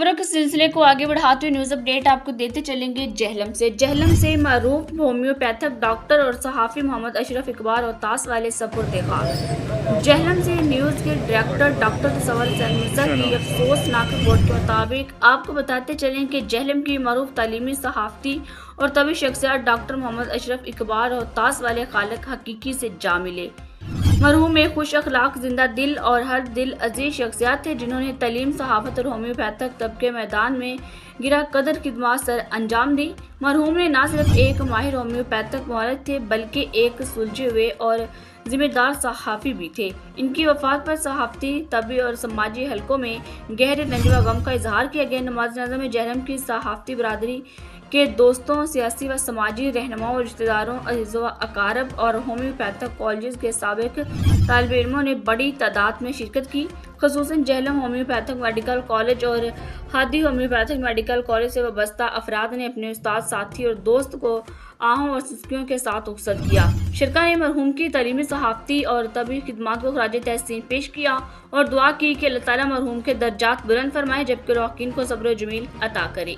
खबरों के सिलसिले को आगे बढ़ाते हुए न्यूज अपडेट आपको देते चलेंगे जहलम से मारूफ होम्योपैथिक डॉक्टर और सहाफ़ी मोहम्मद अशरफ इकबाल और तास वाले सपुर्द-ए-खाक। जहलम से न्यूज़ के डायरेक्टर डॉक्टर तसव्वुर हुसैन मिर्जा की अफसोसनाक रिपोर्ट के मुताबिक आपको बताते चलें कि जहलम की मारूफ तालीमी सहाफ़ती और तबी शख्सियत डॉक्टर मोहम्मद अशरफ इकबाल और तास वाले खालिक हकीकी से जा मिले। मरहूम एक खुश अखलाक, जिंदा दिल और हर दिल अजीज शख्सियत थे जिन्होंने तलीम, सहाफत और होम्योपैथिक तब के मैदान में गिरा कदर खिदमत सर अंजाम दी। मरहूम ने न सिर्फ एक माहिर होम्योपैथिक मुआलिज थे बल्कि एक सुलझे हुए और जिम्मेदार सहाफ़ी भी थे। इनकी वफात पर सहाफ़ती, तबी और समाजी हलकों में गहरे रंज व गम का इजहार किया गया। नमाज जनाज़ा में जहलम की सहाफ़ती बरादरी के दोस्तों, सियासी व समाजी रहनुमाओं, रिश्तेदारों, अज़ीज़ व अकारब और होम्योपैथिक कॉलेज के साबिक तालिब इल्मों ने बड़ी तादाद में शिरकत की। ख़ुसूसन जहलम होम्योपैथिक मेडिकल कॉलेज और हादी होम्योपैथिक मेडिकल कॉलेज से वाबस्ता अफराद ने अपने उस्ताद, साथी और दोस्त को आहों और सिसकियों के साथ रुखसत किया। शरका ने मरहूम की तलीमी, सहाफ़ती और तबी खिदमात को खराज तहसीन पेश किया और दुआ की कि अल्लाह ताला मरहूम के दर्जात बुलंद फरमाए जबकि रौकीन को सब्र व जमील अता करे।